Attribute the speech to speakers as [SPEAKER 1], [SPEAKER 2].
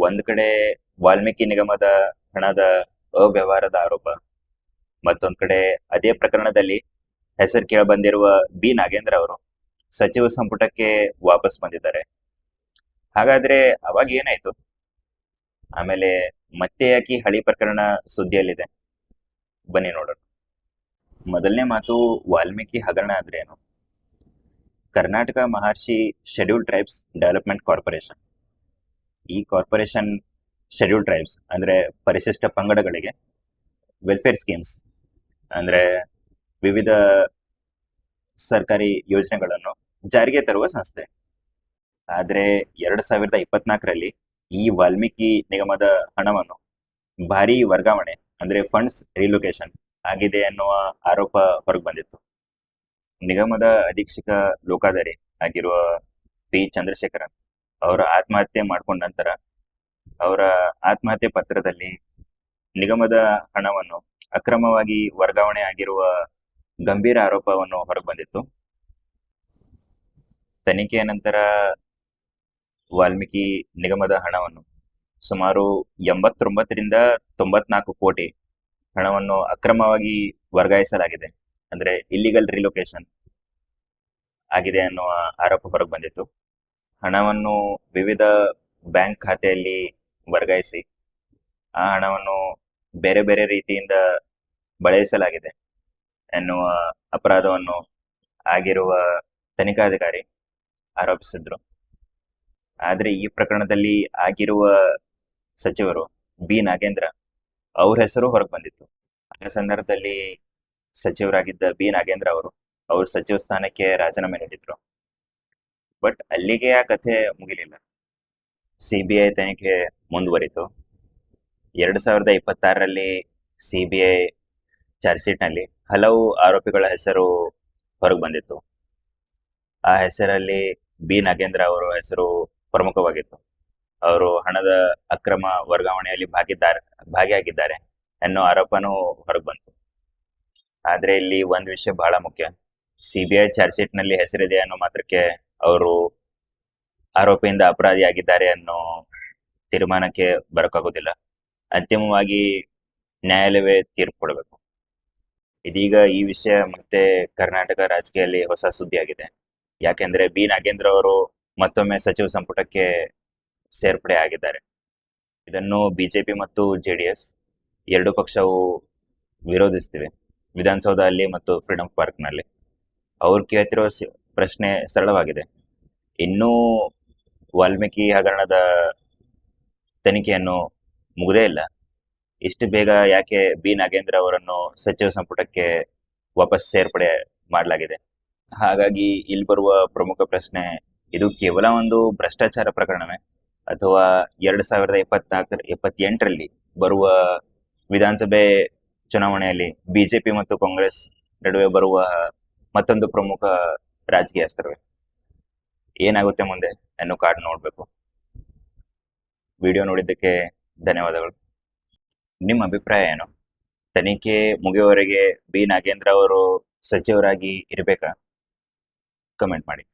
[SPEAKER 1] ಒಂದ್ ಕಡೆ ವಾಲ್ಮೀಕಿ ನಿಗಮದ ಹಣದ ಅವ್ಯವಹಾರದ ಆರೋಪ, ಮತ್ತೊಂದ್ ಕಡೆ ಅದೇ ಪ್ರಕರಣದಲ್ಲಿ ಹೆಸರು ಕೇಳಬಂದಿರುವ ಬಿ ನಾಗೇಂದ್ರ ಅವರು ಸಚಿವ ಸಂಪುಟಕ್ಕೆ ವಾಪಸ್ ಬಂದಿದ್ದಾರೆ. ಹಾಗಾದ್ರೆ ಅವಾಗ ಏನಾಯ್ತು? ಆಮೇಲೆ ಮತ್ತೆ ಯಾಕೆ ಈ ಹಳಿ ಪ್ರಕರಣ ಸುದ್ದಿಯಲ್ಲಿದೆ? ಬನ್ನಿ ನೋಡೋಣ. ಮೊದಲನೇ ಮಾತು, ವಾಲ್ಮೀಕಿ ಹಗರಣ ಅಂದ್ರೆ ಏನು? ಕರ್ನಾಟಕ ಮಹರ್ಷಿ ಶೆಡ್ಯೂಲ್ ಟ್ರೈಬ್ಸ್ ಡೆವಲಪ್ಮೆಂಟ್ ಕಾರ್ಪೊರೇಷನ್. ಈ ಕಾರ್ಪೊರೇಷನ್ ಶೆಡ್ಯೂಲ್ ಟ್ರೈಬ್ಸ್ ಅಂದ್ರೆ ಪರಿಶಿಷ್ಟ ಪಂಗಡಗಳಿಗೆ ವೆಲ್ಫೇರ್ ಸ್ಕೀಮ್ಸ್ ಅಂದ್ರೆ ವಿವಿಧ ಸರ್ಕಾರಿ ಯೋಜನೆಗಳನ್ನು ಜಾರಿಗೆ ತರುವ ಸಂಸ್ಥೆ. ಆದ್ರೆ 2024ರಲ್ಲಿ ಈ ವಾಲ್ಮೀಕಿ ನಿಗಮದ ಹಣವನ್ನು ಭಾರಿ ವರ್ಗಾವಣೆ ಅಂದ್ರೆ ಫಂಡ್ಸ್ ರಿಲೊಕೇಶನ್ ಆಗಿದೆ ಅನ್ನುವ ಆರೋಪ ಹೊರಗೆ ಬಂದಿತ್ತು. ನಿಗಮದ ಅಧೀಕ್ಷಕ ಲೋಕಾಧಾರಿ ಆಗಿರುವ ಪಿ ಚಂದ್ರಶೇಖರನ್ ಅವರ ಆತ್ಮಹತ್ಯೆ ಮಾಡ್ಕೊಂಡ ನಂತರ ಅವರ ಆತ್ಮಹತ್ಯೆ ಪತ್ರದಲ್ಲಿ ನಿಗಮದ ಹಣವನ್ನು ಅಕ್ರಮವಾಗಿ ವರ್ಗಾವಣೆ ಆಗಿರುವ ಗಂಭೀರ ಆರೋಪವನ್ನು ಹೊರಗೆ ಬಂದಿತ್ತು. ತನಿಖೆಯ ನಂತರ ವಾಲ್ಮೀಕಿ ನಿಗಮದ ಹಣವನ್ನು ಸುಮಾರು 89ರಿಂದ 94 ಕೋಟಿ ಹಣವನ್ನು ಅಕ್ರಮವಾಗಿ ವರ್ಗಾಯಿಸಲಾಗಿದೆ, ಅಂದ್ರೆ ಇಲ್ಲಿಗಲ್ ರಿಲೊಕೇಶನ್ ಆಗಿದೆ ಅನ್ನುವ ಆರೋಪ ಹೊರಗೆ ಬಂದಿತ್ತು. ಹಣವನ್ನು ವಿವಿಧ ಬ್ಯಾಂಕ್ ಖಾತೆಯಲ್ಲಿ ವರ್ಗಾಯಿಸಿ ಆ ಹಣವನ್ನು ಬೇರೆ ಬೇರೆ ರೀತಿಯಿಂದ ಬಳಸಲಾಗಿದೆ ಎನ್ನುವ ಅಪರಾಧವನ್ನು ಆಗಿರುವ ತನಿಖಾಧಿಕಾರಿ ಆರೋಪಿಸಿದ್ರು. ಆದ್ರೆ ಈ ಪ್ರಕರಣದಲ್ಲಿ ಆಗಿರುವ ಸಚಿವರು ಬಿ ನಾಗೇಂದ್ರ ಅವ್ರ ಹೆಸರು ಹೊರಗೆ ಬಂದಿತ್ತು. ಆ ಸಂದರ್ಭದಲ್ಲಿ ಸಚಿವರಾಗಿದ್ದ ಬಿ ನಾಗೇಂದ್ರ ಅವರು ಅವ್ರ ಸಚಿವ ಸ್ಥಾನಕ್ಕೆ ರಾಜೀನಾಮೆ ನೀಡಿದ್ರು. ಬಟ್ ಅಲ್ಲಿಗೆ ಆ ಕಥೆ ಮುಗಿಲಿಲ್ಲ. ಸಿಬಿಐ ತನಿಖೆ ಮುಂದುವರಿತು. 2026ರಲ್ಲಿ ಸಿಬಿಐ ಚಾರ್ಜ್ ಶೀಟ್ನಲ್ಲಿ ಹಲವು ಆರೋಪಿಗಳ ಹೆಸರು ಹೊರಗೆ ಬಂದಿತ್ತು. ಆ ಹೆಸರಲ್ಲಿ ಬಿ ನಾಗೇಂದ್ರ ಅವರ ಹೆಸರು ಪ್ರಮುಖವಾಗಿತ್ತು. ಅವರು ಹಣದ ಅಕ್ರಮ ವರ್ಗಾವಣೆಯಲ್ಲಿ ಭಾಗಿಯಾಗಿದ್ದಾರೆ ಅನ್ನೋ ಆರೋಪನೂ ಹೊರಗೆ ಬಂತು. ಆದ್ರೆ ಇಲ್ಲಿ ಒಂದು ವಿಷಯ ಬಹಳ ಮುಖ್ಯ. ಸಿಬಿಐ ಚಾರ್ಜ್ ಶೀಟ್ ನಲ್ಲಿ ಹೆಸರಿದೆ ಅನ್ನೋ ಮಾತ್ರಕ್ಕೆ ಅವರು ಆರೋಪಿಯಿಂದ ಅಪರಾಧಿಯಾಗಿದ್ದಾರೆ ಅನ್ನೋ ತೀರ್ಮಾನಕ್ಕೆ ಬರೋಕ್ಕಾಗೋದಿಲ್ಲ. ಅಂತಿಮವಾಗಿ ನ್ಯಾಯಾಲಯವೇ ತೀರ್ಪು ಕೊಡಬೇಕು. ಇದೀಗ ಈ ವಿಷಯ ಮತ್ತೆ ಕರ್ನಾಟಕ ರಾಜಕೀಯದಲ್ಲಿ ಹೊಸ ಸುದ್ದಿಯಾಗಿದೆ. ಯಾಕೆಂದ್ರೆ ಬಿ ನಾಗೇಂದ್ರ ಅವರು ಮತ್ತೊಮ್ಮೆ ಸಚಿವ ಸಂಪುಟಕ್ಕೆ ಸೇರ್ಪಡೆ ಆಗಿದ್ದಾರೆ. ಇದನ್ನು ಬಿಜೆಪಿ ಮತ್ತು ಜೆಡಿಎಸ್ ಎರಡು ಪಕ್ಷವು ವಿರೋಧಿಸ್ತಿವೆ, ವಿಧಾನಸೌಧ ಅಲ್ಲಿ ಮತ್ತು ಫ್ರೀಡಂ ಪಾರ್ಕ್ನಲ್ಲಿ. ಅವ್ರು ಕೇಳ್ತಿರೋ ಪ್ರಶ್ನೆ ಸರಳವಾಗಿದೆ. ಇನ್ನೂ ವಾಲ್ಮೀಕಿ ಹಗರಣದ ತನಿಖೆಯನ್ನು ಮುಗದೇ ಇಲ್ಲ, ಇಷ್ಟು ಬೇಗ ಯಾಕೆ ಬಿ ನಾಗೇಂದ್ರ ಅವರನ್ನು ಸಚಿವ ಸಂಪುಟಕ್ಕೆ ವಾಪಸ್ ಸೇರ್ಪಡೆ ಮಾಡಲಾಗಿದೆ? ಹಾಗಾಗಿ ಇಲ್ಲಿ ಬರುವ ಪ್ರಮುಖ ಪ್ರಶ್ನೆ, ಇದು ಕೇವಲ ಒಂದು ಭ್ರಷ್ಟಾಚಾರ ಪ್ರಕರಣವೇ ಅಥವಾ 2028ರಲ್ಲಿ ಬರುವ ವಿಧಾನಸಭೆ ಚುನಾವಣೆಯಲ್ಲಿ ಬಿಜೆಪಿ ಮತ್ತು ಕಾಂಗ್ರೆಸ್ ನಡುವೆ ಬರುವ ಮತ್ತೊಂದು ಪ್ರಮುಖ ರಾಜಕೀಯ ಅಸ್ತ್ರವೇ? ಏನಾಗುತ್ತೆ ಮುಂದೆ ಅನ್ನೋ ಕಾಡ್ ನೋಡಬೇಕು. ವಿಡಿಯೋ ನೋಡಿದ್ದಕ್ಕೆ ಧನ್ಯವಾದಗಳು. ನಿಮ್ಮ ಅಭಿಪ್ರಾಯ ಏನು? ತನಿಖೆ ಮುಗಿಯುವವರೆಗೆ ಬಿ ನಾಗೇಂದ್ರ ಅವರು ಸಚಿವರಾಗಿ ಇರಬೇಕಾ? ಕಮೆಂಟ್ ಮಾಡಿ.